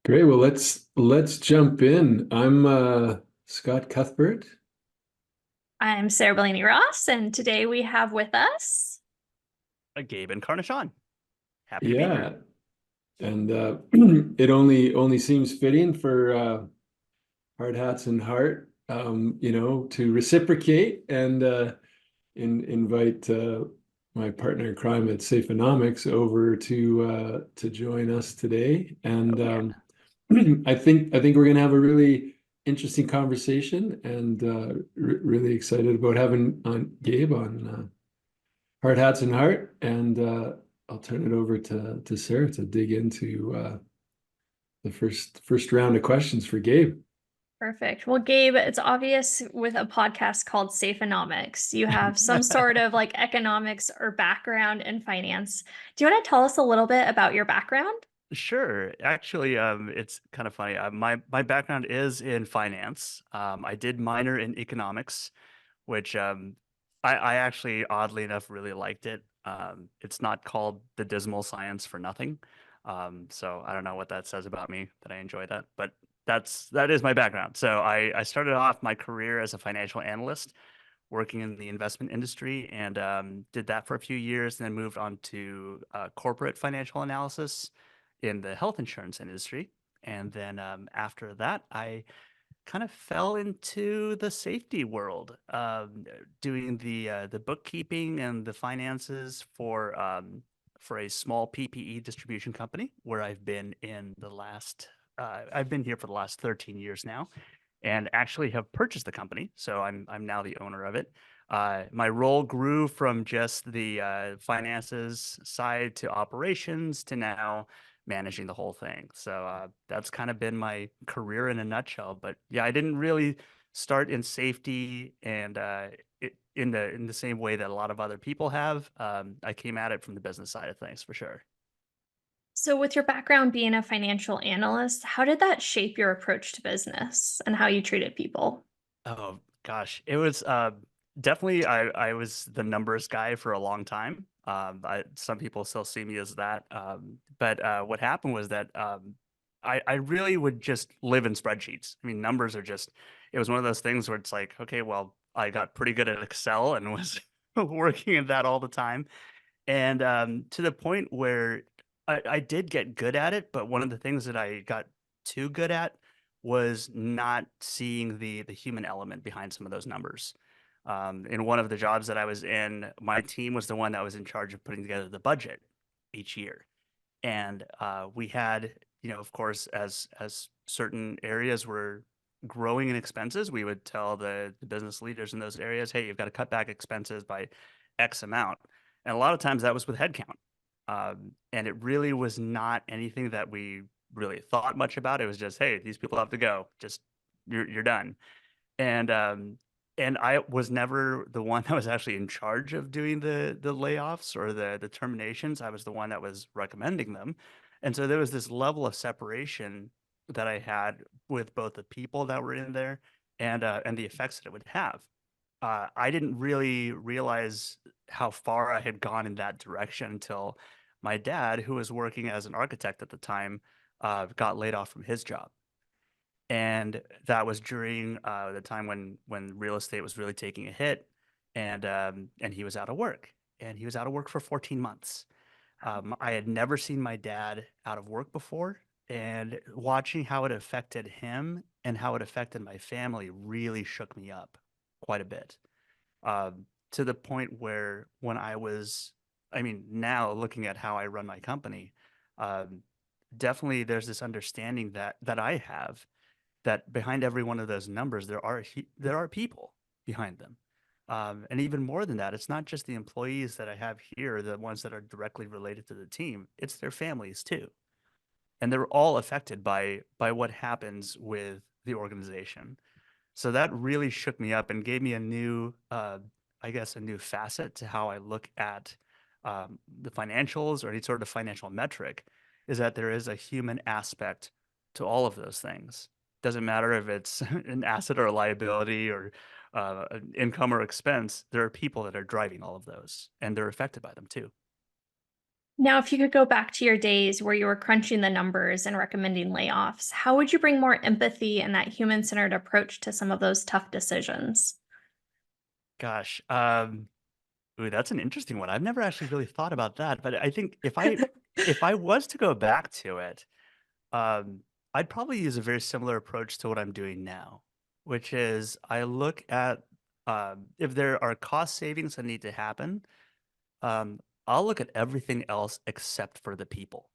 Great. Well, let's jump in. I'm Scott Cuthbert. I'm Sarah Bellini Ross, and today we have with us. A Gabe Encarnacion. Happy to be here. Yeah, and it only seems fitting for Hard Hats and Heart, to reciprocate and invite my partner in crime at Safeonomics over to join us today. And Oh yeah. I think we're gonna have a really interesting conversation, and really excited about having on Gabe on Hard Hats and Heart. And I'll turn it over to Sarah to dig into the first round of questions for Gabe. Perfect. Well, Gabe, it's obvious with a podcast called Safeonomics, you have some sort of like economics or background in finance. Do you want to tell us a little bit about your background? Sure. Actually, it's kind of funny. My background is in finance. I did minor in economics, which I actually, oddly enough, really liked it. It's not called the dismal science for nothing. So I don't know what that says about me that I enjoy that, but that is my background. So I started off my career as a financial analyst, working in the investment industry, and did that for a few years, and then moved on to corporate financial analysis in the health insurance industry. And then after that, I kind of fell into the safety world, doing the bookkeeping and the finances for a small PPE distribution company where I've been here for the last 13 years now, and actually have purchased the company. So I'm now the owner of it. My role grew from just the finances side to operations to now managing the whole thing. So that's kind of been my career in a nutshell. But yeah, I didn't really start in safety and in the same way that a lot of other people have. I came at it from the business side of things for sure. So, with your background being a financial analyst, how did that shape your approach to business and how you treated people? Oh gosh, it was definitely I was the numbers guy for a long time. Some people still see me as that. But what happened was that I really would just live in spreadsheets. I mean, numbers are just, it was one of those things where it's like, okay, well, I got pretty good at Excel and was working in that all the time. And to the point where I did get good at it, but one of the things that I got too good at was not seeing the human element behind some of those numbers. In one of the jobs that I was in, my team was the one that was in charge of putting together the budget each year. And we had, of course, as certain areas were growing in expenses, we would tell the business leaders in those areas, hey, you've got to cut back expenses by X amount. And a lot of times that was with headcount. And it really was not anything that we really thought much about. It was just, hey, these people have to go. Just you're done. And I was never the one that was actually in charge of doing the layoffs or the terminations. I was the one that was recommending them. And so there was this level of separation that I had with both the people that were in there and the effects that it would have. I didn't really realize how far I had gone in that direction until my dad, who was working as an architect at the time, got laid off from his job. And that was during the time when real estate was really taking a hit, and he was out of work, and he was out of work for 14 months. I had never seen my dad out of work before, and watching how it affected him and how it affected my family really shook me up quite a bit. To the point where I mean, now looking at how I run my company, um, definitely there's this understanding that I have that behind every one of those numbers, there are people behind them. And even more than that, it's not just the employees that I have here, the ones that are directly related to the team, it's their families too. And they're all affected by what happens with the organization. So that really shook me up and gave me a new, I guess, a new facet to how I look at the financials or any sort of financial metric, is that there is a human aspect to all of those things. Doesn't matter if it's an asset or a liability or an income or expense, there are people that are driving all of those and they're affected by them too. Now, if you could go back to your days where you were crunching the numbers and recommending layoffs, how would you bring more empathy and that human-centered approach to some of those tough decisions? Gosh, ooh, that's an interesting one. I've never actually really thought about that, but I think if I was to go back to it, um, I'd probably use a very similar approach to what I'm doing now, which is I look at if there are cost savings that need to happen, um, I'll look at everything else except for the people.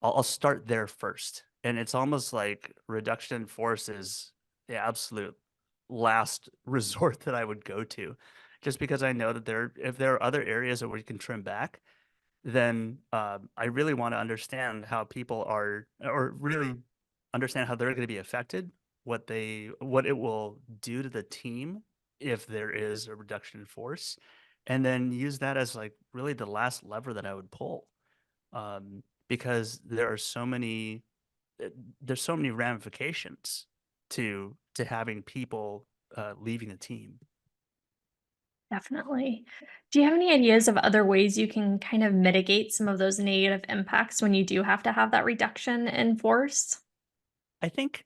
I'll start there first. And it's almost like reduction in force is the absolute last resort that I would go to, just because I know that if there are other areas that we can trim back, then I really want to understand how people are, or really understand how they're going to be affected, what it will do to the team if there is a reduction in force, and then use that as like really the last lever that I would pull, because uh, there's so many ramifications to having people leaving the team. Definitely. Do you have any ideas of other ways you can kind of mitigate some of those negative impacts when you do have to have that reduction in force? I think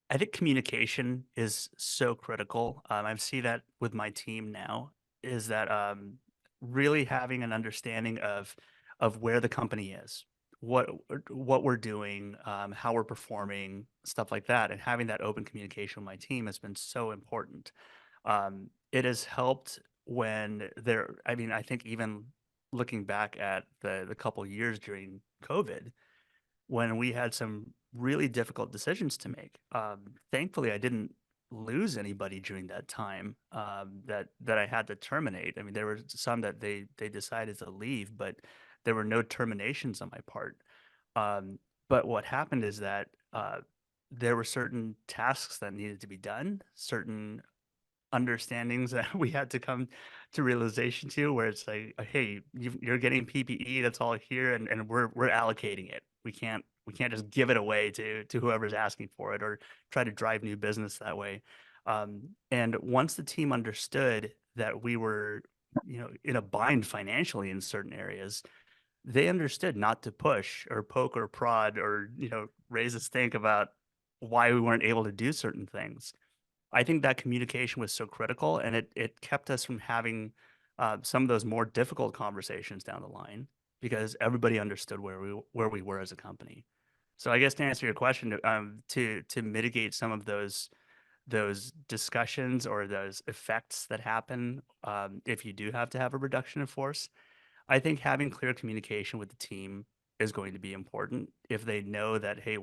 I think communication is so critical. I see that with my team now, is that really having an understanding of where the company is, what we're doing, how we're performing, stuff like that, and having that open communication with my team has been so important. It has helped when there. I mean, I think even looking back at the couple years during COVID, when we had some really difficult decisions to make. Thankfully, I didn't lose anybody during that time, that I had to terminate. I mean, there were some that they decided to leave, but there were no terminations on my part. Um, but what happened is that there were certain tasks that needed to be done, certain understandings that we had to come to realization to, where it's like, hey, you're getting PPE, that's all here, and we're allocating it. We can't just give it away to whoever's asking for it, or try to drive new business that way. And once the team understood that we were, in a bind financially in certain areas, they understood not to push or poke or prod or, raise a stink about why we weren't able to do certain things. I think that communication was so critical, and it kept us from having some of those more difficult conversations down the line, because everybody understood where we were as a company. So I guess to answer your question, to mitigate some of those discussions or those effects that happen, if you do have to have a reduction in force, I think having clear communication with the team is going to be important. If they know that, hey,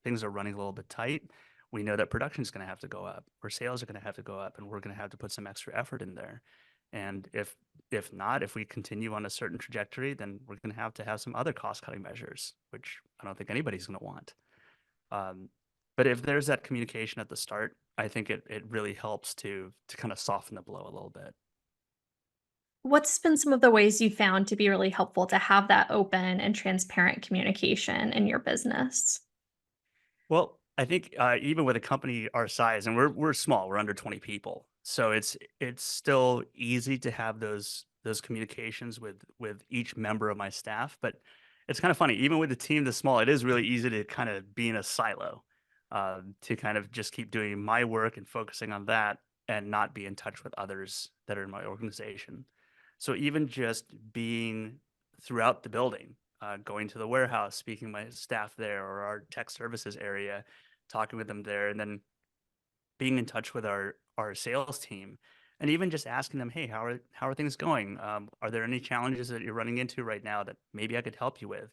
things are running a little bit tight, we know that production is going to have to go up, or sales are going to have to go up, and we're going to have to put some extra effort in there. And if not, if we continue on a certain trajectory, then we're going to have some other cost cutting measures, which I don't think anybody's going to want. Um, but if there's that communication at the start, I think it really helps to kind of soften the blow a little bit. What's been some of the ways you found to be really helpful to have that open and transparent communication in your business? Well, I think even with a company our size, and we're small, we're under 20 people, so it's still easy to have those communications with each member of my staff. But it's kind of funny, even with the team this small, it is really easy to kind of be in a silo, to kind of just keep doing my work and focusing on that, and not be in touch with others that are in my organization. So even just being throughout the building, going to the warehouse, speaking to my staff there, or our tech services area, talking with them there, and then being in touch with our sales team, and even just asking them, hey, how are things going? Are there any challenges that you're running into right now that maybe I could help you with?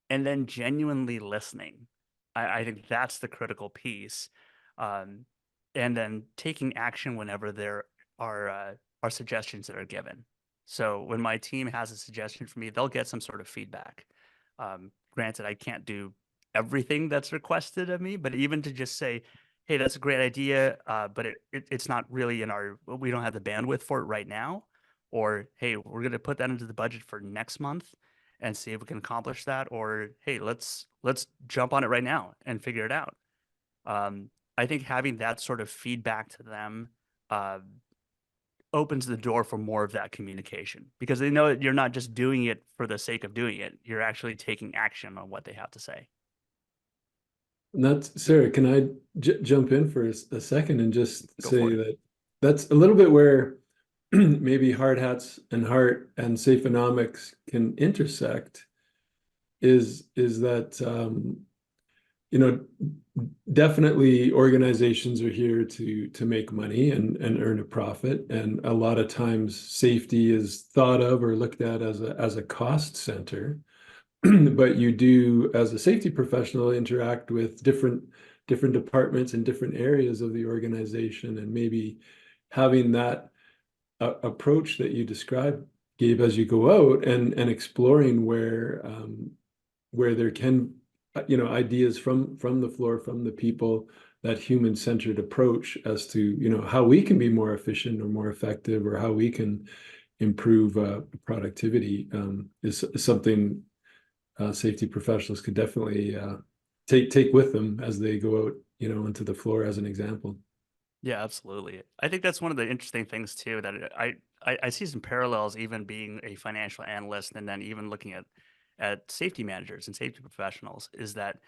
And then genuinely listening. I think that's the critical piece. Um, and then taking action whenever there are suggestions that are given. So when my team has a suggestion for me, they'll get some sort of feedback. Granted, I can't do everything that's requested of me, but even to just say, hey, that's a great idea, but it's not really we don't have the bandwidth for it right now. Or, hey, we're going to put that into the budget for next month and see if we can accomplish that. Or, hey, let's jump on it right now and figure it out. I think having that sort of feedback to them, uh, opens the door for more of that communication because they know that you're not just doing it for the sake of doing it. You're actually taking action on what they have to say. And that's, Sarah, can I jump in for a second and just Go for say it. that that's a little bit where maybe hard hats and heart and safeonomics can intersect is that you know, definitely organizations are here to make money and earn a profit, and a lot of times safety is thought of or looked at as a cost center. But you do, as a safety professional, interact with different departments and different areas of the organization, and maybe having that approach that you described, Gabe, as you go out and exploring where there can, ideas from the floor, from the people, that human-centered approach as to, how we can be more efficient or more effective, or how we can improve productivity, is something safety professionals could definitely take with them as they go out, into the floor, as an example. Yeah, absolutely. I think that's one of the interesting things too, that I see some parallels even being a financial analyst and then even looking at safety managers and safety professionals, is that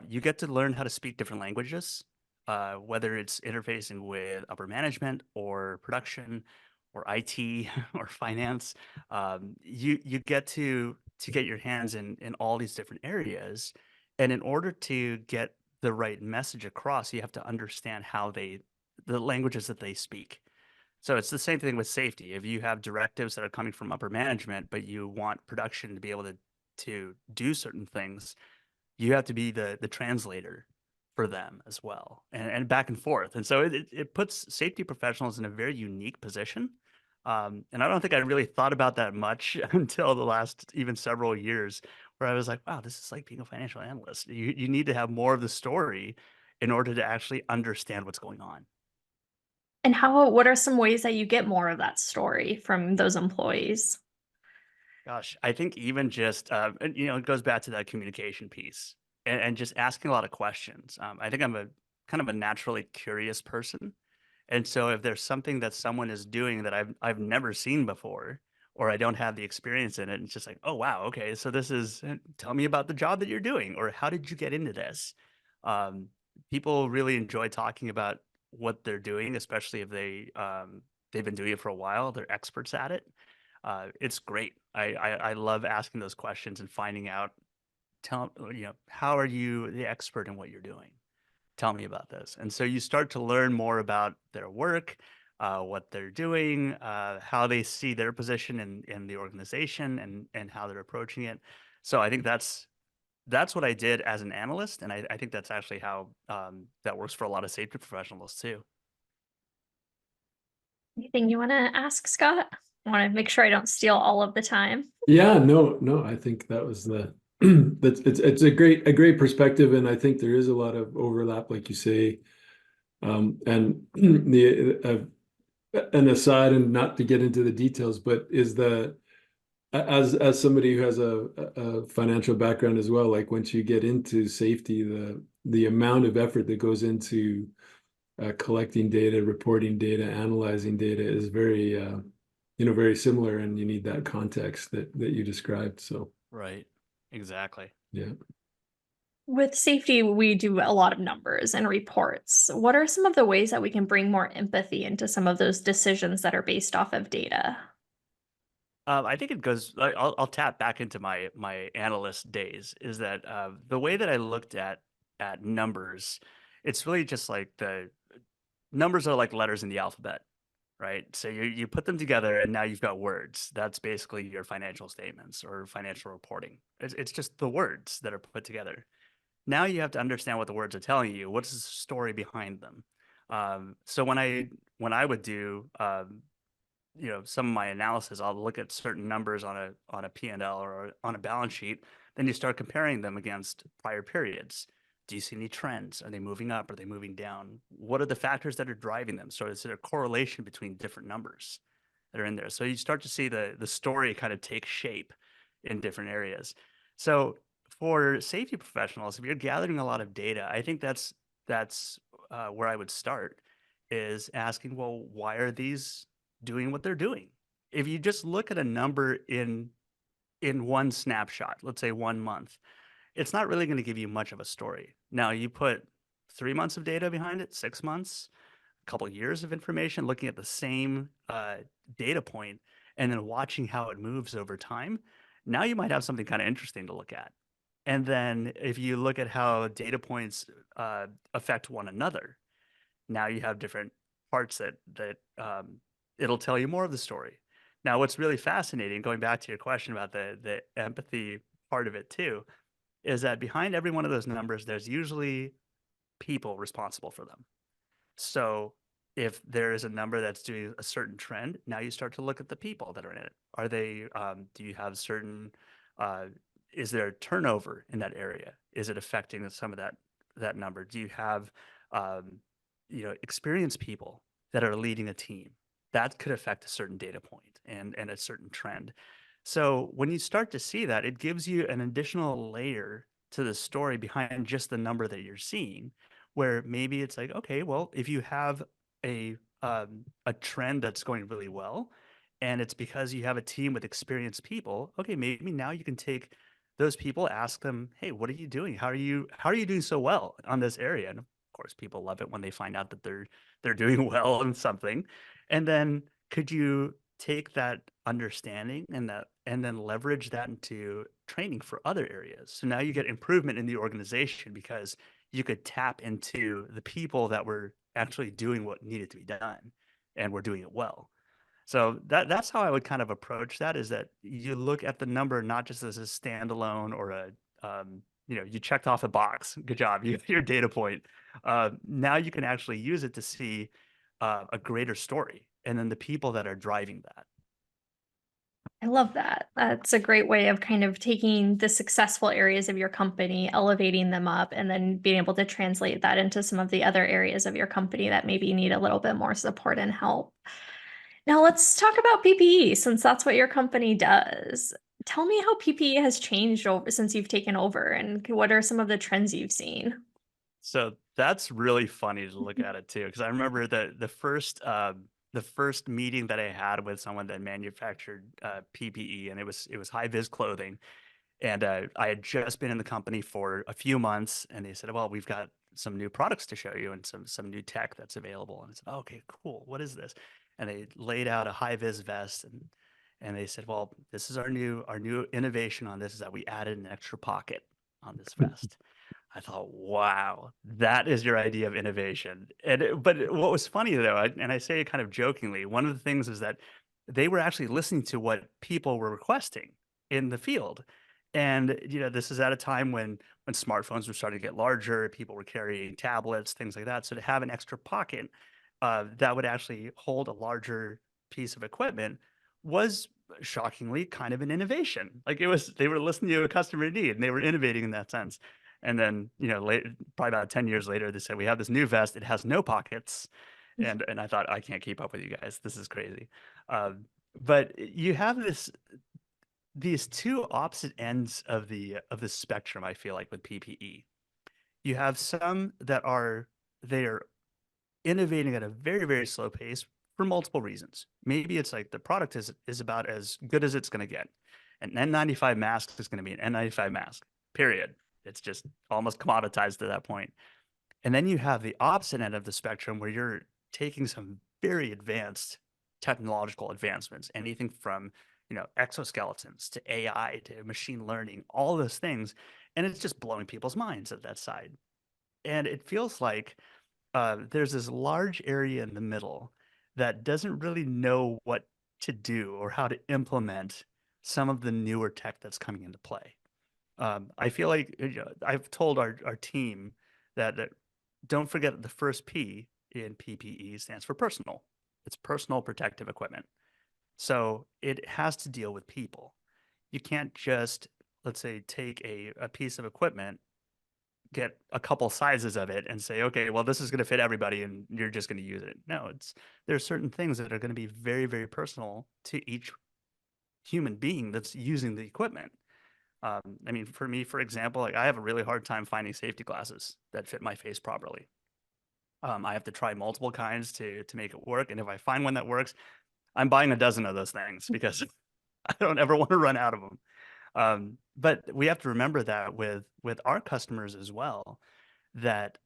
you get to learn how to speak different languages, whether it's interfacing with upper management or production or IT or finance. You get to get your hands in all these different areas, and in order to get the right message across, you have to understand the languages that they speak. So it's the same thing with safety. If you have directives that are coming from upper management, but you want production to be able to do certain things, you have to be the translator for them as well, and back and forth. And so it puts safety professionals in a very unique position. And I don't think I really thought about that much until the last even several years, where I was like, wow, this is like being a financial analyst. You need to have more of the story in order to actually understand what's going on. And what are some ways that you get more of that story from those employees? Gosh, I think even just, and, it goes back to that communication piece and just asking a lot of questions. I think I'm a kind of a naturally curious person. And so if there's something that someone is doing that I've never seen before, or I don't have the experience in it, it's just like, oh wow, okay, so this is, tell me about the job that you're doing, or how did you get into this? Um, People really enjoy talking about what they're doing, especially if they've been doing it for a while, they're experts at it. It's great. I love asking those questions and finding out. How are you the expert in what you're doing? Tell me about this. And so you start to learn more about their work, what they're doing, how they see their position in the organization, and how they're approaching it. So I think that's what I did as an analyst, and I think that's actually how that works for a lot of safety professionals too. Anything you want to ask, Scott? I want to make sure I don't steal all of the time. Yeah, no, I think that was it's a great perspective, and I think there is a lot of overlap, like you say. And an aside, and not to get into the details, but as somebody who has a financial background as well, like once you get into safety, the amount of effort that goes into collecting data, reporting data, analyzing data is very similar, and you need that context that you described. So Right. Exactly. yeah. With safety, we do a lot of numbers and reports. What are some of the ways that we can bring more empathy into some of those decisions that are based off of data? I think it goes. I'll tap back into my analyst days. Is that the way that I looked at numbers? It's really just like the numbers are like letters in the alphabet, right? So you put them together, and now you've got words. That's basically your financial statements or financial reporting. It's just the words that are put together. Now you have to understand what the words are telling you. What's the story behind them? So when I would do some of my analysis, I'll look at certain numbers on a P&L or on a balance sheet. Then you start comparing them against prior periods. Do you see any trends? Are they moving up? Are they moving down? What are the factors that are driving them? So is there a correlation between different numbers that are in there? So you start to see the story kind of take shape in different areas. So for safety professionals, if you're gathering a lot of data, I think that's where I would start, is asking, well, why are these doing what they're doing. If you just look at a number in one snapshot, let's say 1 month, it's not really going to give you much of a story. Now, you put 3 months of data behind it, 6 months, a couple of years of information, looking at the same data point, and then watching how it moves over time. Now you might have something kind of interesting to look at. And then if you look at how data points affect one another, now you have different parts that it'll tell you more of the story. Now, what's really fascinating, going back to your question about the empathy part of it too, is that behind every one of those numbers, there's usually people responsible for them. So if there is a number that's doing a certain trend, now you start to look at the people that are in it. Are they, do you have certain, is there turnover in that area? Is it affecting some of that number? Do you have, experienced people that are leading a team? That could affect a certain data point and a certain trend. So when you start to see that, it gives you an additional layer to the story behind just the number that you're seeing, where maybe it's like, okay, well, if you have a trend that's going really well, and it's because you have a team with experienced people, okay, maybe now you can take those people, ask them, hey, what are you doing? How are you doing so well on this area? And of course, people love it when they find out that they're doing well on something. And then could you take that understanding and then leverage that into training for other areas? So now you get improvement in the organization because you could tap into the people that were actually doing what needed to be done and were doing it well. So that's how I would kind of approach that, is that you look at the number not just as a standalone or you checked off a box. Good job. Your data point. Now you can actually use it to see a greater story and then the people that are driving that. I love that. That's a great way of kind of taking the successful areas of your company, elevating them up, and then being able to translate that into some of the other areas of your company that maybe need a little bit more support and help. Now let's talk about PPE, since that's what your company does. Tell me how PPE has changed since you've taken over, and what are some of the trends you've seen? So that's really funny to look at it too, because I remember the first meeting that I had with someone that manufactured PPE, and it was high vis clothing, and I had just been in the company for a few months, and they said, "Well, we've got some new products to show you and some new tech that's available." And I said, oh, "Okay, cool. What is this?" And they laid out a high vis vest, and they said, "Well, this is our new innovation on this is that we added an extra pocket on this vest." I thought, wow, that is your idea of innovation. But what was funny though, and I say it kind of jokingly, one of the things is that they were actually listening to what people were requesting in the field. And this is at a time when smartphones were starting to get larger, people were carrying tablets, things like that. So to have an extra pocket that would actually hold a larger piece of equipment was shockingly kind of an innovation. Like they were listening to a customer need and they were innovating in that sense. And then, probably about 10 years later, they said, we have this new vest. It has no pockets. And I thought, I can't keep up with you guys. This is crazy. But you have these two opposite ends of the spectrum, I feel like, with PPE. You have some that they're innovating at a very, very slow pace for multiple reasons. Maybe it's like the product is about as good as it's going to get. An N95 mask is going to be an N95 mask, period. It's just almost commoditized to that point. And then you have the opposite end of the spectrum where you're taking some very advanced technological advancements, anything from, exoskeletons to AI to machine learning, all those things. And it's just blowing people's minds at that side. And it feels like there's this large area in the middle that doesn't really know what to do or how to implement some of the newer tech that's coming into play. I feel like I've told our team that don't forget that the first P in PPE stands for personal. It's personal protective equipment. So it has to deal with people. You can't just, let's say, take a piece of equipment, get a couple sizes of it and say, okay, well, this is going to fit everybody and you're just going to use it. No, there are certain things that are going to be very, very personal to each human being that's using the equipment. I mean, for me, for example, like I have a really hard time finding safety glasses that fit my face properly. I have to try multiple kinds to make it work. And if I find one that works, I'm buying a dozen of those things because I don't ever want to run out of them. But we have to remember that with our customers as well, that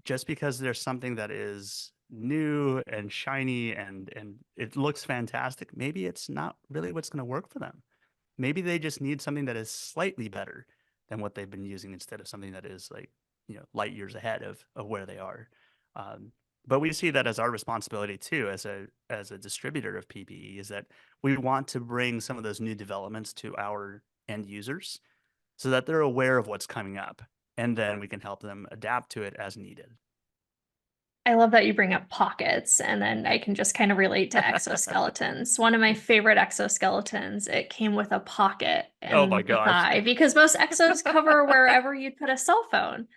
just because there's something that is new and shiny and it looks fantastic, maybe it's not really what's going to work for them. Maybe they just need something that is slightly better than what they've been using instead of something that is like, light years ahead of where they are. Um, but we see that as our responsibility too, as a distributor of PPE, is that we want to bring some of those new developments to our end users so that they're aware of what's coming up, and then we can help them adapt to it as needed. I love that you bring up pockets, and then I can just kind of relate to exoskeletons. One of my favorite exoskeletons, it came with a pocket Oh my in the gosh. thigh because most exos cover wherever you'd put a cell phone.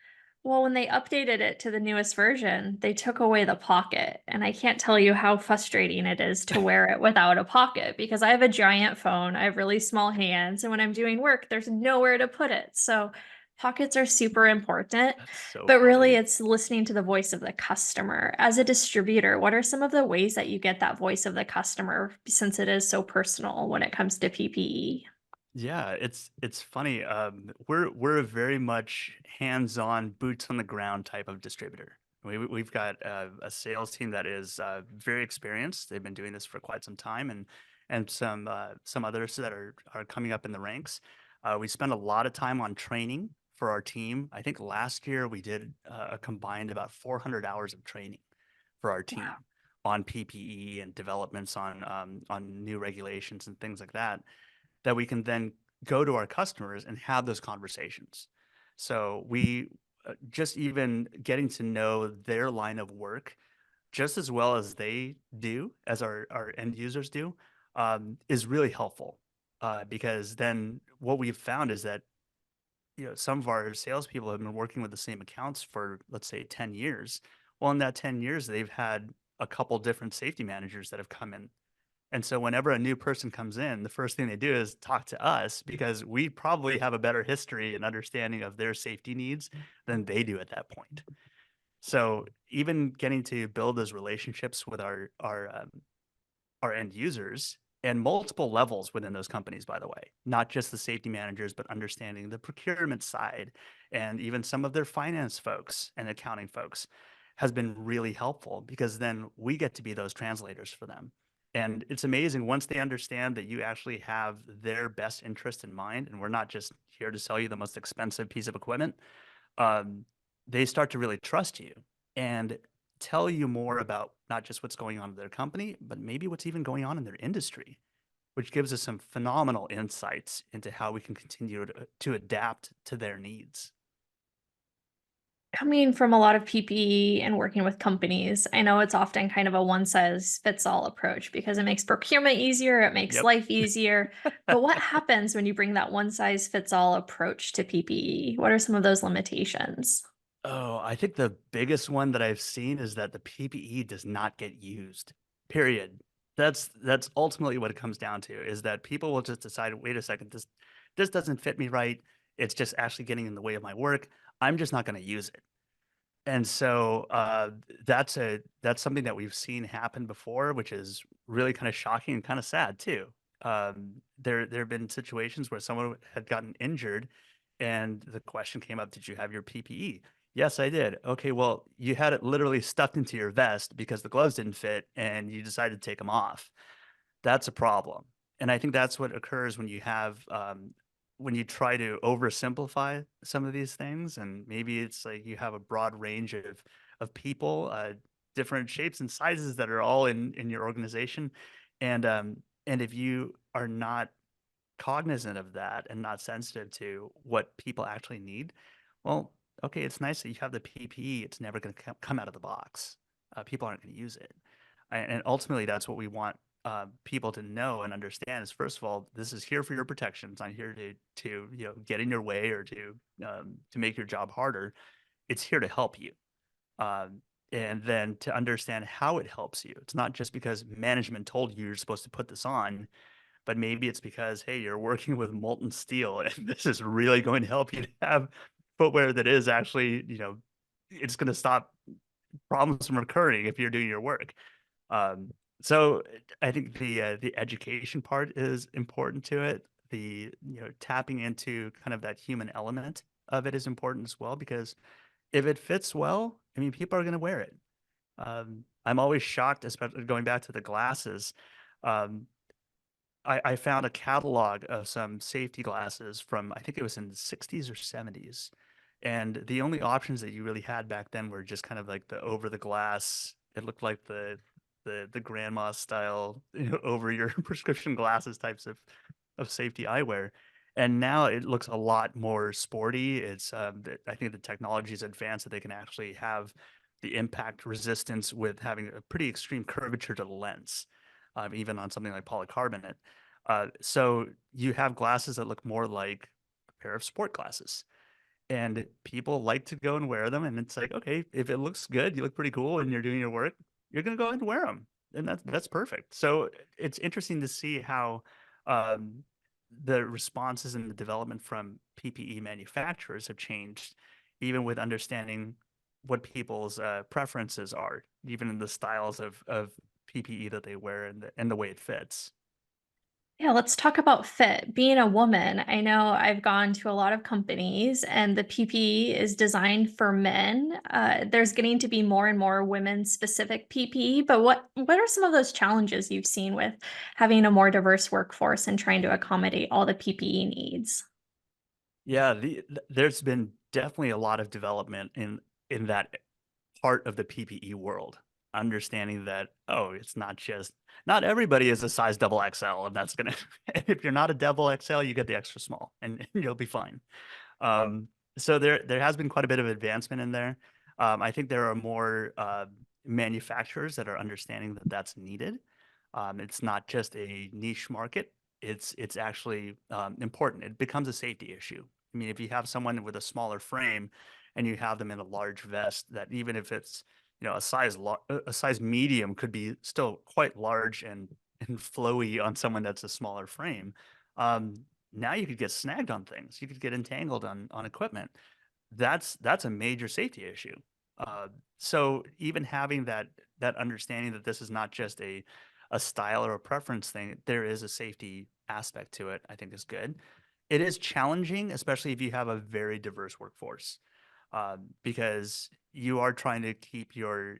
Well, when they updated it to the newest version, they took away the pocket. And I can't tell you how frustrating it is to wear it without a pocket because I have a giant phone, I have really small hands, and when I'm doing work, there's nowhere to put it. So pockets are super important. That's so But really, funny. it's listening to the voice of the customer. As a distributor, what are some of the ways that you get that voice of the customer since it is so personal when it comes to PPE? Yeah, it's funny. We're a very much hands-on, boots on the ground type of distributor. We've got a sales team that is very experienced. They've been doing this for quite some time, and some others that are coming up in the ranks. We spend a lot of time on training for our team. I think last year we did a combined about 400 hours of training for our team Wow. on PPE and developments on new regulations and things like that, that we can then go to our customers and have those conversations. So we just even getting to know their line of work just as well as they do, as our end users do, is really helpful. Because then what we've found is that, some of our salespeople have been working with the same accounts for, let's say, 10 years. Well, in that 10 years, they've had a couple different safety managers that have come in, and so whenever a new person comes in, the first thing they do is talk to us because we probably have a better history and understanding of their safety needs than they do at that point. So even getting to build those relationships with our end users and multiple levels within those companies, by the way, not just the safety managers, but understanding the procurement side and even some of their finance folks and accounting folks has been really helpful because then we get to be those translators for them. And it's amazing once they understand that you actually have their best interest in mind, and we're not just here to sell you the most expensive piece of equipment, um, they start to really trust you and tell you more about not just what's going on in their company, but maybe what's even going on in their industry, which gives us some phenomenal insights into how we can continue to adapt to their needs. Coming from a lot of PPE and working with companies, I know it's often kind of a one size fits all approach because it makes procurement easier, it makes Yep. life easier. But what happens when you bring that one size fits all approach to PPE? What are some of those limitations? Oh, I think the biggest one that I've seen is that the PPE does not get used. Period. That's ultimately what it comes down to, is that people will just decide, wait a second, this doesn't fit me right. It's just actually getting in the way of my work. I'm just not going to use it. And so that's something that we've seen happen before, which is really kind of shocking and kind of sad too. There have been situations where someone had gotten injured, and the question came up, "Did you have your PPE?" Yes, I did. Okay, well, you had it literally stuck into your vest because the gloves didn't fit, and you decided to take them off. That's a problem. And I think that's what occurs when you have when you try to oversimplify some of these things, and maybe it's like you have a broad range of people, different shapes and sizes that are all in your organization, and if you are not cognizant of that and not sensitive to what people actually need, well, okay, it's nice that you have the PPE. It's never going to come out of the box. People aren't going to use it. And ultimately, that's what we want people to know and understand is, first of all, this is here for your protection. It's not here to get in your way or to make your job harder. It's here to help you. Um, and then to understand how it helps you. It's not just because management told you you're supposed to put this on, but maybe it's because, hey, you're working with molten steel and this is really going to help you to have footwear that is actually, it's going to stop problems from occurring if you're doing your work. So I think the education part is important to it. Tapping into kind of that human element of it is important as well, because if it fits well, I mean, people are going to wear it. I'm always shocked, especially going back to the glasses. Um, I found a catalog of some safety glasses from, I think it was in the 60s or 70s. And the only options that you really had back then were just kind of like the over the glass. It looked like the grandma style, over your prescription glasses types of safety eyewear. And now it looks a lot more sporty. I think the technology is advanced that they can actually have the impact resistance with having a pretty extreme curvature to the lens, even on something like polycarbonate. So you have glasses that look more like a pair of sport glasses, and people like to go and wear them. And it's like, okay, if it looks good, you look pretty cool, and you're doing your work, you're going to go ahead and wear them, and that's perfect. So it's interesting to see how um, the responses and the development from PPE manufacturers have changed, even with understanding what people's preferences are, even in the styles of PPE that they wear and the way it fits. Yeah, let's talk about fit. Being a woman, I know I've gone to a lot of companies and the PPE is designed for men. There's getting to be more and more women-specific PPE, but what are some of those challenges you've seen with having a more diverse workforce and trying to accommodate all the PPE needs? Yeah, there's been definitely a lot of development in that part of the PPE world. Understanding that, oh, it's not everybody is a size double XL, and that's gonna if you're not a double XL, you get the extra small, and you'll be fine. Um, so there has been quite a bit of advancement in there. I think there are more manufacturers that are understanding that that's needed. It's not just a niche market. It's actually important. It becomes a safety issue. I mean, if you have someone with a smaller frame and you have them in a large vest, that even if it's a size medium could be still quite large and flowy on someone that's a smaller frame. Um, Now you could get snagged on things. You could get entangled on equipment. That's a major safety issue. Uh, so even having that understanding that this is not just a style or a preference thing, there is a safety aspect to it, I think is good. It is challenging, especially if you have a very diverse workforce, because you are trying to keep your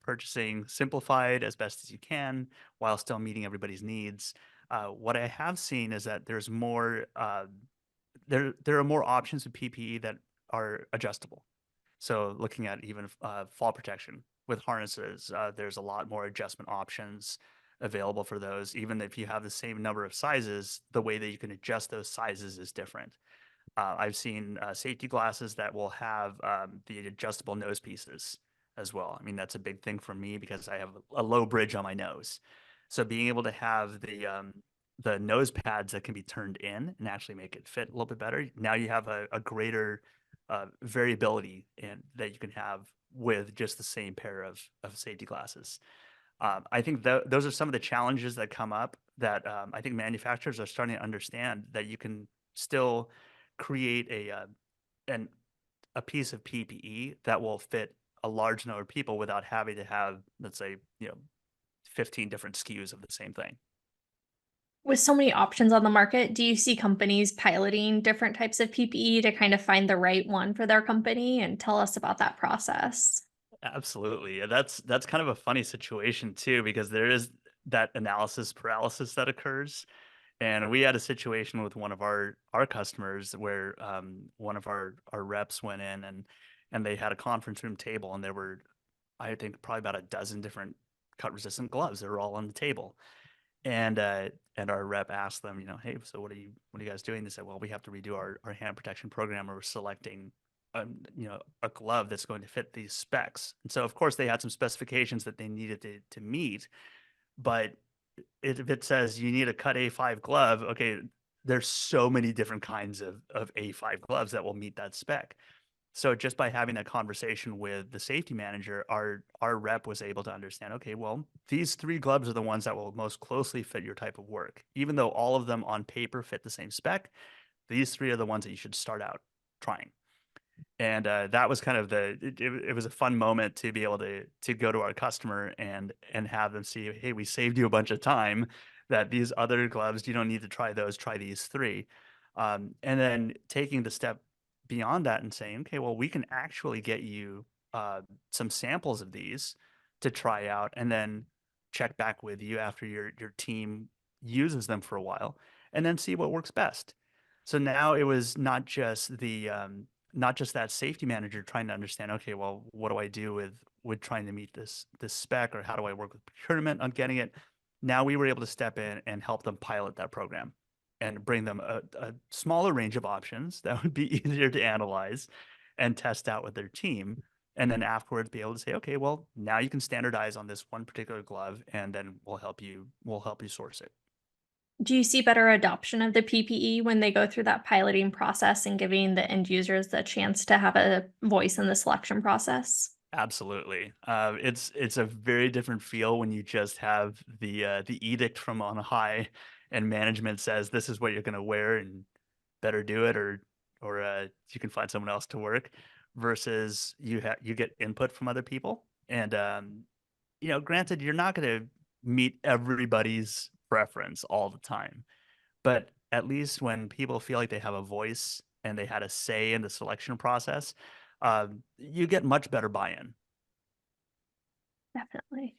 purchasing simplified as best as you can while still meeting everybody's needs. What I have seen is that there are more options of PPE that are adjustable. So looking at even fall protection with harnesses, there's a lot more adjustment options available for those. Even if you have the same number of sizes, the way that you can adjust those sizes is different. I've seen safety glasses that will have the adjustable nose pieces as well. I mean, that's a big thing for me because I have a low bridge on my nose. So being able to have the nose pads that can be turned in and actually make it fit a little bit better. Now you have a greater variability that you can have with just the same pair of safety glasses. I think those are some of the challenges that come up that I think manufacturers are starting to understand, that you can still create an, a piece of PPE that will fit a large number of people without having to have, let's say, 15 different SKUs of the same thing. With so many options on the market, do you see companies piloting different types of PPE to kind of find the right one for their company? And tell us about that process. Absolutely. Yeah, that's kind of a funny situation too, because there is that analysis paralysis that occurs. And we had a situation with one of our customers where one of our reps went in and they had a conference room table, and there were, I think, probably about a dozen different cut resistant gloves that were all on the table. And our rep asked them, hey, so what are you guys doing? They said, well, we have to redo our hand protection program, where we're selecting a glove that's going to fit these specs. And so of course they had some specifications that they needed to meet, but if it says you need a cut A5 glove, okay, there's so many different kinds of A5 gloves that will meet that spec. So just by having a conversation with the safety manager, our rep was able to understand, okay, well, these three gloves are the ones that will most closely fit your type of work. Even though all of them on paper fit the same spec, these three are the ones that you should start out trying. And that was kind of it was a fun moment to be able to go to our customer and have them see, hey, we saved you a bunch of time. That these other gloves, you don't need to try those. Try these three, and then taking the step beyond that and saying, okay, well, we can actually get you some samples of these to try out, and then check back with you after your team uses them for a while, and then see what works best. So now it was not just that safety manager trying to understand, okay, well, what do I do with trying to meet this spec, or how do I work with procurement on getting it? Now we were able to step in and help them pilot that program and bring them a smaller range of options that would be easier to analyze and test out with their team. And then afterwards be able to say, okay, well, now you can standardize on this one particular glove, and then we'll help you source it. Do you see better adoption of the PPE when they go through that piloting process and giving the end users the chance to have a voice in the selection process? Absolutely. It's a very different feel when you just have the edict from on high, and management says this is what you're going to wear and better do it, or you can find someone else to work, versus you get input from other people. And granted, you're not going to meet everybody's preference all the time, but at least when people feel like they have a voice and they had a say in the selection process, you get much better buy-in. Definitely.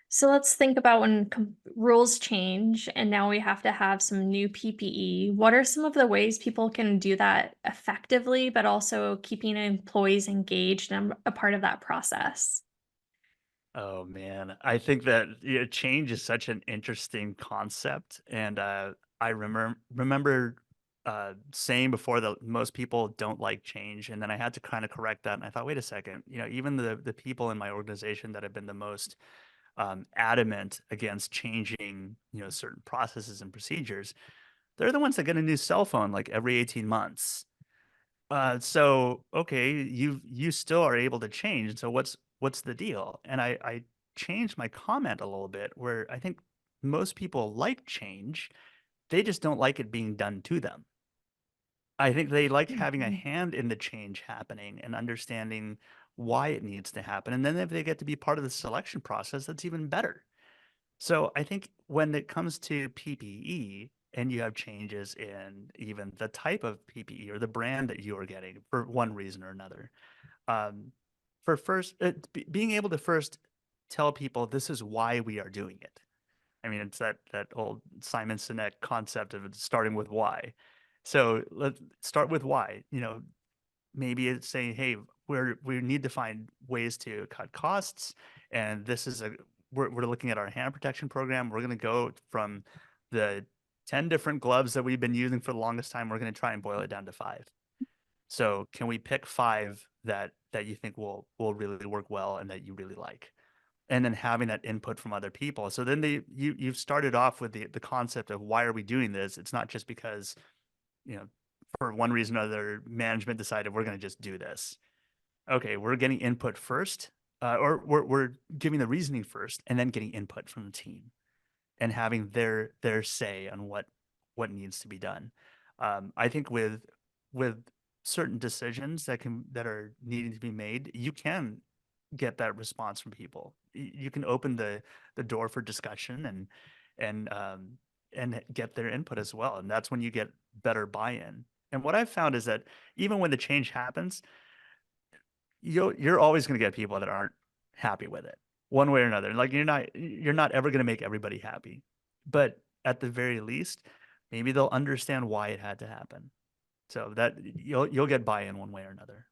So let's think about when rules change and now we have to have some new PPE. What are some of the ways people can do that effectively, but also keeping employees engaged and a part of that process? Oh man, I think that change is such an interesting concept, and I remember saying before that most people don't like change, and then I had to kind of correct that, and I thought, wait a second, even the people in my organization that have been the most adamant against changing, certain processes and procedures, they're the ones that get a new cell phone like every 18 months. So okay, you still are able to change. So what's the deal? And I changed my comment a little bit, where I think most people like change, they just don't like it being done to them. I think they like having a Mhm. hand in the change happening and understanding why it needs to happen. And then if they get to be part of the selection process, that's even better. So I think when it comes to PPE and you have changes in even the type of PPE or the brand that you are getting for one reason or another, um, for first being able to first tell people this is why we are doing it. I mean, it's that old Simon Sinek concept of starting with why. So let's start with why. Maybe it's saying, hey, we need to find ways to cut costs, and this is we're looking at our hand protection program. We're going to go from the 10 different gloves that we've been using for the longest time. We're going to try and boil it down to 5. So can we pick 5 that you think will really work well and that you really like? And then having that input from other people. So then you've started off with the concept of why are we doing this? It's not just because, you know, for one reason or other, management decided we're going to just do this. Okay, we're getting input first, or we're giving the reasoning first, and then getting input from the team and having their say on what needs to be done. I think with certain decisions that are needing to be made, you can get that response from people. You can open the door for discussion and get their input as well, and that's when you get better buy-in. And what I've found is that even when the change happens, you're always going to get people that aren't happy with it one way or another. Like you're not ever going to make everybody happy, but at the very least, maybe they'll understand why it had to happen. So that you'll get buy-in one way or another.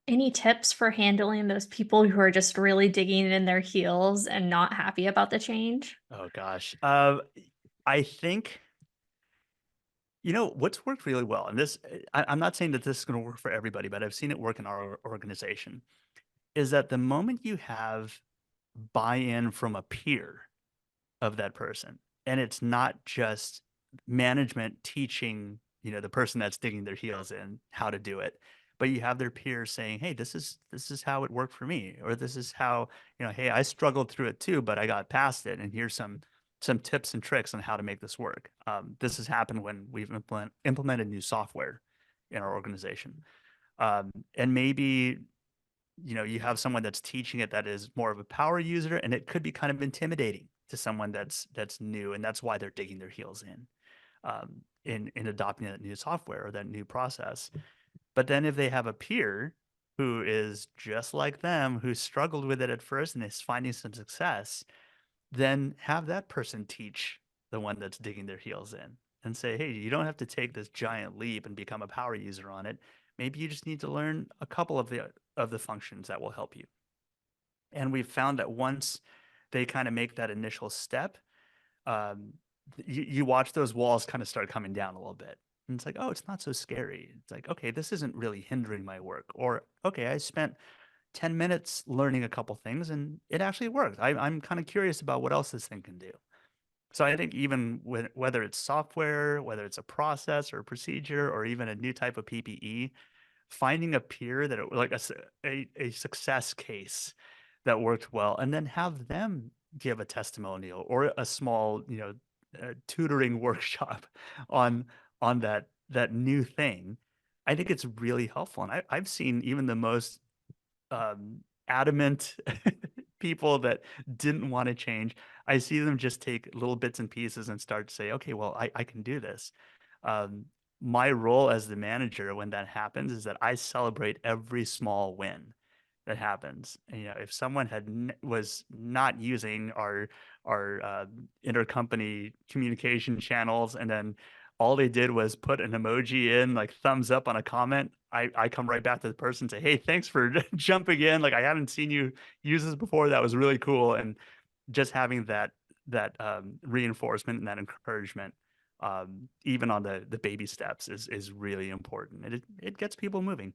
Any tips for handling those people who are just really digging in their heels and not happy about the change? Oh gosh. I think what's worked really well, and I'm not saying that this is going to work for everybody, but I've seen it work in our organization, is that the moment you have buy-in from a peer of that person, and it's not just management teaching, the person that's digging their heels in how to do it, but you have their peers saying, hey, this is how it worked for me, or this is how, hey, I struggled through it too, but I got past it, and here's some tips and tricks on how to make this work. This has happened when we've implemented new software in our organization. And maybe, you have someone that's teaching it that is more of a power user, and it could be kind of intimidating to someone that's new, and that's why they're digging their heels in adopting that new software or that new process. But then if they have a peer who is just like them, who struggled with it at first and is finding some success, then have that person teach the one that's digging their heels in and say, hey, you don't have to take this giant leap and become a power user on it. Maybe you just need to learn a couple of the functions that will help you. And we've found that once they kind of make that initial step, um, you watch those walls kind of start coming down a little bit. And it's like, oh, it's not so scary. It's like, okay, this isn't really hindering my work. Or, okay, I spent 10 minutes learning a couple things and it actually worked. I'm kind of curious about what else this thing can do. So I think even whether it's software, whether it's a process or a procedure, or even a new type of PPE, finding a peer that like a success case that worked well, and then have them give a testimonial or a small, tutoring workshop on that new thing. I think it's really helpful, and I've seen even the most adamant people that didn't want to change. I see them just take little bits and pieces and start to say, okay, well, I can do this. Um, my role as the manager when that happens is that I celebrate every small win that happens. And, if someone was not using our intercompany communication channels, and then all they did was put an emoji in, like thumbs up on a comment, I come right back to the person and say, hey, thanks for jumping in. Like, I haven't seen you use this before. That was really cool. And just having that reinforcement and that encouragement, even on the baby steps, is really important. And it gets people moving.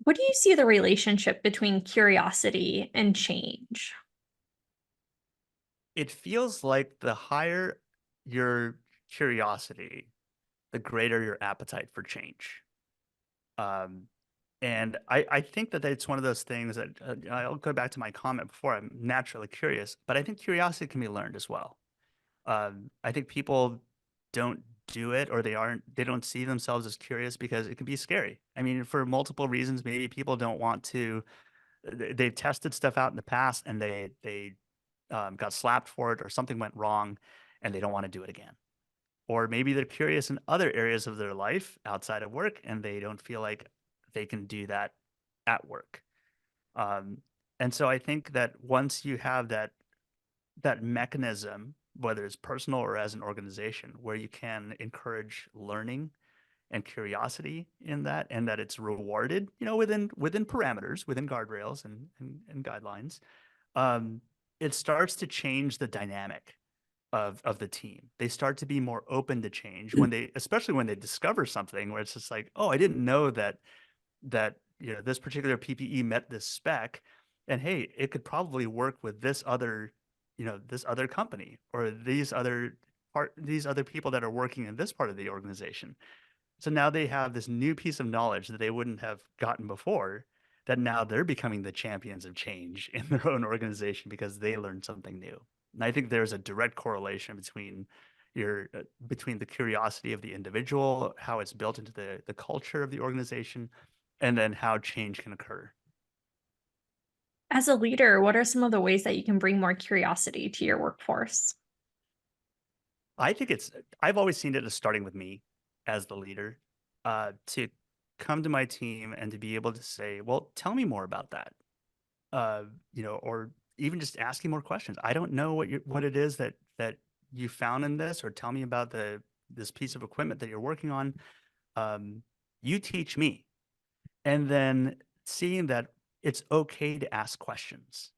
What do you see the relationship between curiosity and change? It feels like the higher your curiosity, the greater your appetite for change. Um, and I think that it's one of those things that I'll go back to my comment before. I'm naturally curious, but I think curiosity can be learned as well. I think people don't do it, or they don't see themselves as curious because it can be scary. I mean, for multiple reasons, maybe people don't want to. They've tested stuff out in the past and they got slapped for it, or something went wrong and they don't want to do it again. Or maybe they're curious in other areas of their life outside of work and they don't feel like they can do that at work. Um, and so I think that once you have that mechanism, whether it's personal or as an organization, where you can encourage learning and curiosity in that, and that it's rewarded, within parameters, within guardrails and guidelines, um, it starts to change the dynamic of the team. They start to be more open to change especially when they discover something where it's just like, oh, I didn't know that this particular PPE met this spec, and hey, it could probably work with this other company, or these other people that are working in this part of the organization. So now they have this new piece of knowledge that they wouldn't have gotten before, that now they're becoming the champions of change in their own organization because they learned something new. And I think there's a direct correlation between the curiosity of the individual, how it's built into the culture of the organization, and then how change can occur. As a leader, what are some of the ways that you can bring more curiosity to your workforce? I've always seen it as starting with me as the leader, to come to my team and to be able to say, well, tell me more about that. Or even just asking more questions. I don't know what it is that you found in this, or tell me about this piece of equipment that you're working on. You teach me. And then seeing that it's okay to ask questions,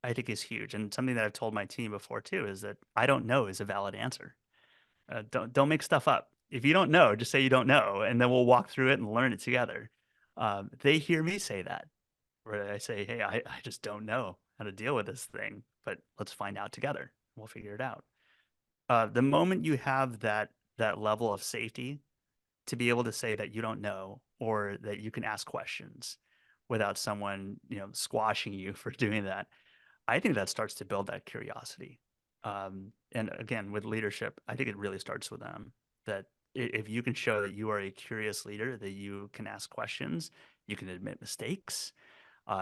I think is huge. And something that I've told my team before too is that I don't know is a valid answer. Don't make stuff up. If you don't know, just say you don't know, and then we'll walk through it and learn it together. They hear me say that, where I say, hey, I just don't know how to deal with this thing, but let's find out together. We'll figure it out. The moment you have that level of safety to be able to say that you don't know, or that you can ask questions without someone, squashing you for doing that, I think that starts to build that curiosity. And again, with leadership, I think it really starts with them, that if you can show that you are a curious leader, that you can ask questions, you can admit mistakes,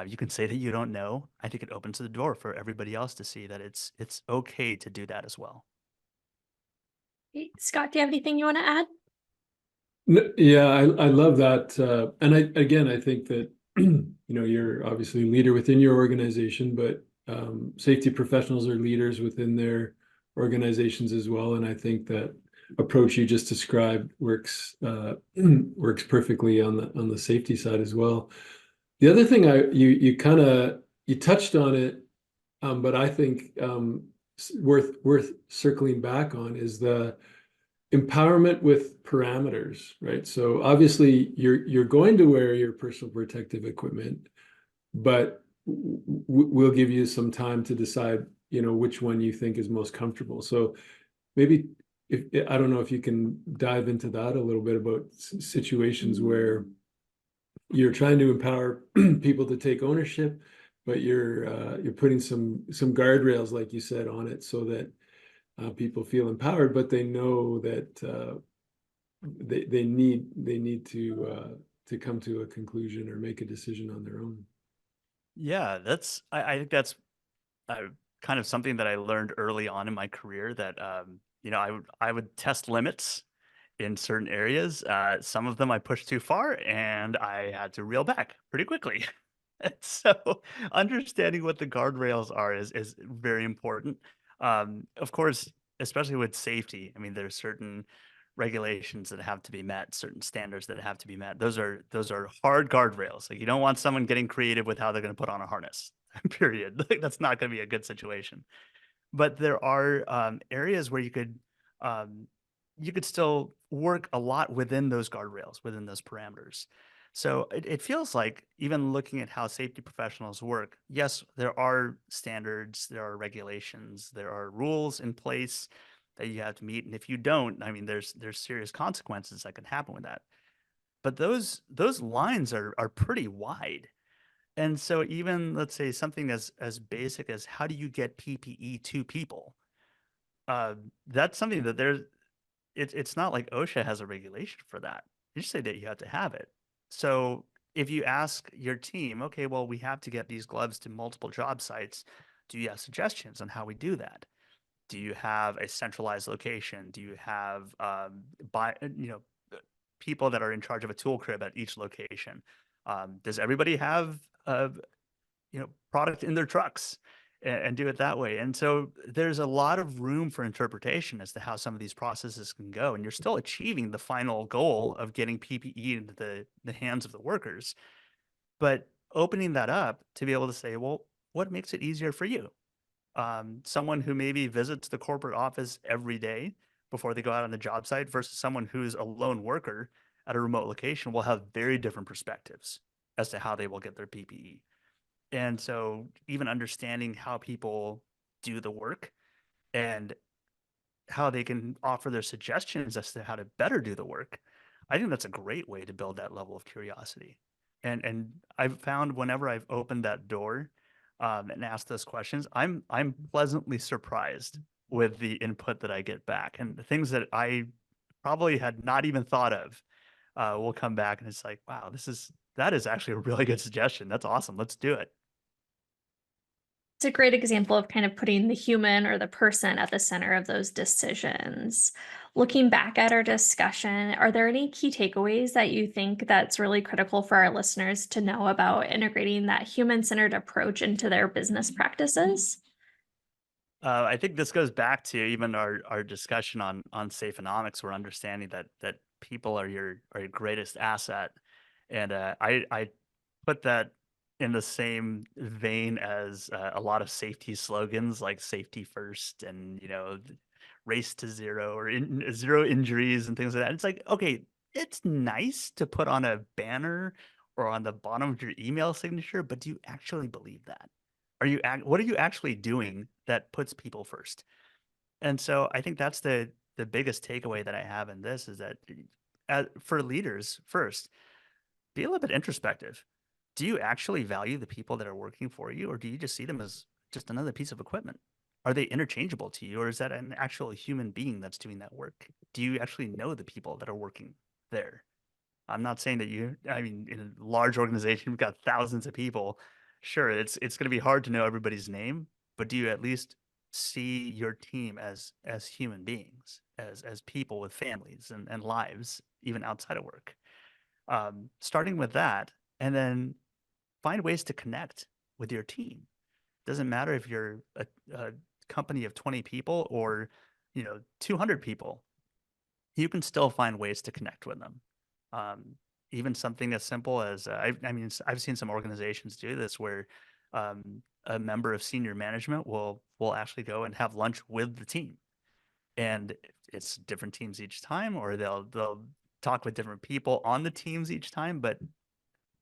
you can say that you don't know, I think it opens the door for everybody else to see that it's okay to do that as well. Hey, Scott, do you have anything you want to add? Yeah, I love that. And I think that, you're obviously a leader within your organization, but safety professionals are leaders within their organizations as well. And I think that approach you just described works works perfectly on the safety side as well. The other thing you kind of you touched on it, but I think worth circling back on is the empowerment with parameters, right? So obviously you're going to wear your personal protective equipment, but we'll give you some time to decide, which one you think is most comfortable. So maybe if I don't know if you can dive into that a little bit about situations where you're trying to empower people to take ownership, but you're putting some guardrails, like you said, on it so that people feel empowered, but they know that they need to come to a conclusion or make a decision on their own. Yeah, I think that's kind of something that I learned early on in my career that I would test limits in certain areas. Some of them I pushed too far, and I had to reel back pretty quickly. And so, understanding what the guardrails are is very important. Of course, especially with safety. I mean, there's certain regulations that have to be met, certain standards that have to be met. Those are hard guardrails. Like you don't want someone getting creative with how they're going to put on a harness. Period. Like, that's not going to be a good situation. But there are areas where you could still work a lot within those guardrails, within those parameters. So it feels like even looking at how safety professionals work, yes, there are standards, there are regulations, there are rules in place that you have to meet. And if you don't, I mean, there's serious consequences that can happen with that. But those lines are pretty wide. And so even let's say something as basic as how do you get PPE to people? That's something that it's not like OSHA has a regulation for that. You just say that you have to have it. So if you ask your team, okay, well, we have to get these gloves to multiple job sites. Do you have suggestions on how we do that? Do you have a centralized location? Do you have people that are in charge of a tool crib at each location? Does everybody have product in their trucks and do it that way? And so there's a lot of room for interpretation as to how some of these processes can go, and you're still achieving the final goal of getting PPE into the hands of the workers, but opening that up to be able to say, well, what makes it easier for you? Someone who maybe visits the corporate office every day before they go out on the job site versus someone who's a lone worker at a remote location will have very different perspectives as to how they will get their PPE. And so even understanding how people do the work and how they can offer their suggestions as to how to better do the work, I think that's a great way to build that level of curiosity. And I've found whenever I've opened that door and asked those questions, I'm pleasantly surprised with the input that I get back, and the things that I probably had not even thought of will come back, and it's like, wow, that is actually a really good suggestion. That's awesome. Let's do it. It's a great example of kind of putting the human or the person at the center of those decisions. Looking back at our discussion, are there any key takeaways that you think that's really critical for our listeners to know about integrating that human-centered approach into their business practices? I think this goes back to even our discussion on safeonomics. We're understanding that people are your greatest asset, and I put that in the same vein as a lot of safety slogans like "safety first" and "race to zero" or "zero injuries" and things like that. It's like, okay, it's nice to put on a banner or on the bottom of your email signature, but do you actually believe that? What are you actually doing that puts people first? And so I think that's the biggest takeaway that I have in this is that for leaders first, be a little bit introspective. Do you actually value the people that are working for you, or do you just see them as just another piece of equipment? are they interchangeable to you, or is that an actual human being that's doing that work? Do you actually know the people that are working there? I'm not saying that I mean, in a large organization, we've got thousands of people. Sure, it's going to be hard to know everybody's name, but do you at least see your team as human beings, as people with families and lives, even outside of work? Starting with that, and then find ways to connect with your team. Doesn't matter if you're a company of 20 people or 200 people. You can still find ways to connect with them. Um, Even something as simple as I mean, I've seen some organizations do this where a member of senior management will actually go and have lunch with the team, and it's different teams each time, or they'll talk with different people on the teams each time, but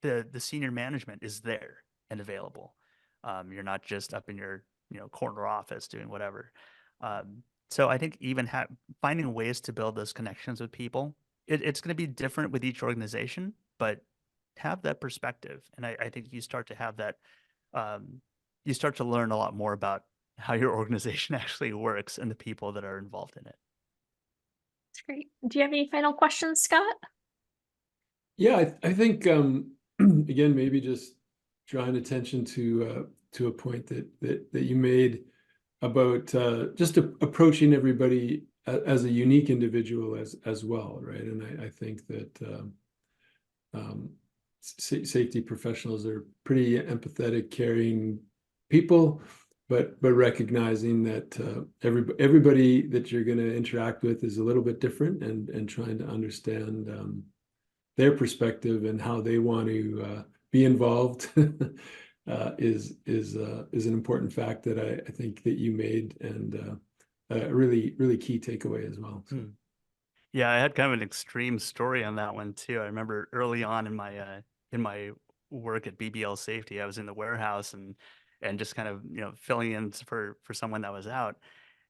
the senior management is there and available. You're not just up in your corner office doing whatever. So I think even finding ways to build those connections with people, it's going to be different with each organization, but have that perspective, and I think you start to have that. You start to learn a lot more about how your organization actually works and the people that are involved in it. That's great. Do you have any final questions, Scott? Yeah, I think again, maybe just drawing attention to a point that you made about just approaching everybody as a unique individual as well, right? And I think that safety professionals are pretty empathetic, caring people, but recognizing that everybody that you're going to interact with is a little bit different, and trying to understand their perspective and how they want to be involved is an important fact that I think that you made, and a really key takeaway as well. So. Yeah, I had kind of an extreme story on that one too. I remember early on in my work at BBL Safety, I was in the warehouse and just kind of filling in for someone that was out,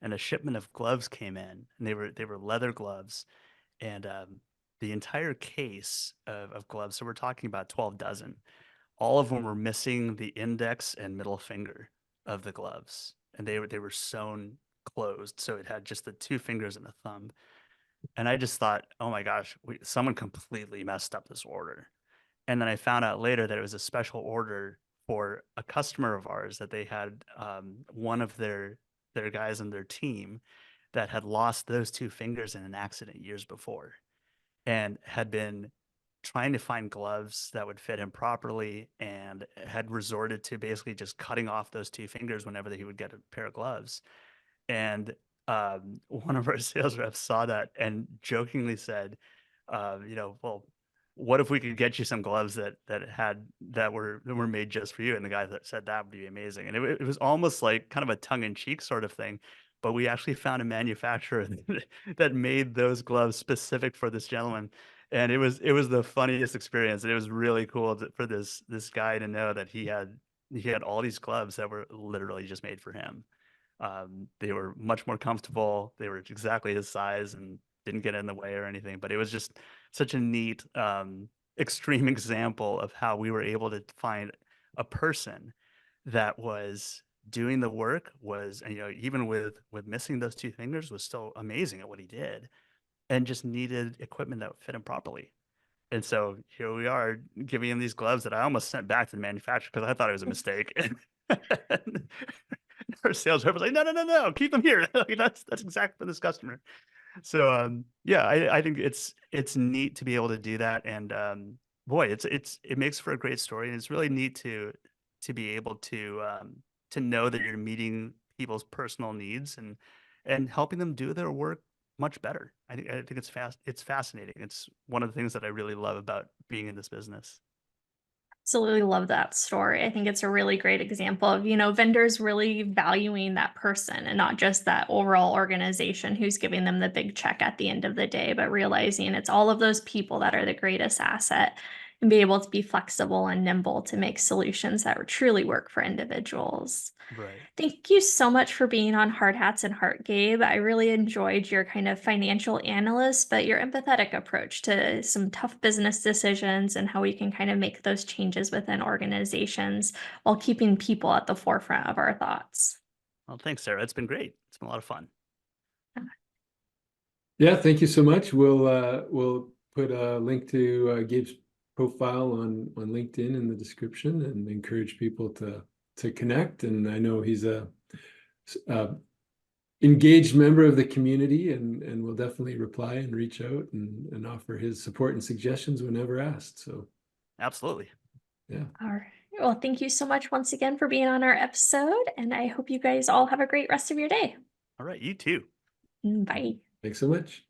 and a shipment of gloves came in, and they were leather gloves, and the entire case of gloves. So we're talking about 12 dozen. All of them were missing the index and middle finger of the gloves, and they were sewn closed, so it had just the two fingers and the thumb. And I just thought, oh my gosh, someone completely messed up this order. And then I found out later that it was a special order for a customer of ours, that they had one of their guys on their team that had lost those two fingers in an accident years before, and had been trying to find gloves that would fit him properly, and had resorted to basically just cutting off those two fingers whenever he would get a pair of gloves. And one of our sales reps saw that and jokingly said, well, what if we could get you some gloves that were made just for you? And the guy that said that would be amazing. And it was almost like kind of a tongue in cheek sort of thing. But we actually found a manufacturer that made those gloves specific for this gentleman. And it was the funniest experience. And it was really cool for this guy to know that he had all these gloves that were literally just made for him. They were much more comfortable. They were exactly his size and didn't get in the way or anything. But it was just such a neat, extreme example of how we were able to find a person that was doing the work, was, and even with missing those two fingers, was still amazing at what he did, and just needed equipment that would fit him properly. And so here we are giving him these gloves that I almost sent back to the manufacturer because I thought it was a mistake. And our sales rep was like, no, keep them here. Like, that's exactly for this customer. So yeah, I think it's neat to be able to do that. And boy, it makes for a great story. And it's really neat to be able to know that you're meeting people's personal needs and helping them do their work much better. I think it's fascinating. It's one of the things that I really love about being in this business. Absolutely love that story. I think it's a really great example of, vendors really valuing that person and not just that overall organization who's giving them the big check at the end of the day, but realizing it's all of those people that are the greatest asset, and be able to be flexible and nimble to make solutions that truly work for individuals. Right. Thank you so much for being on Hard Hats and Heart, Gabe. I really enjoyed your kind of financial analyst, but your empathetic approach to some tough business decisions and how we can kind of make those changes within organizations while keeping people at the forefront of our thoughts. Well, thanks, Sarah. It's been great. It's been a lot of fun. Yeah, thank you so much. We'll put a link to Gabe's profile on LinkedIn in the description and encourage people to connect. And I know he's a engaged member of the community and will definitely reply and reach out and offer his support and suggestions whenever asked. So Absolutely. yeah. All right. Well, thank you so much once again for being on our episode, and I hope you guys all have a great rest of your day. All right. You too. Bye. Thanks so much.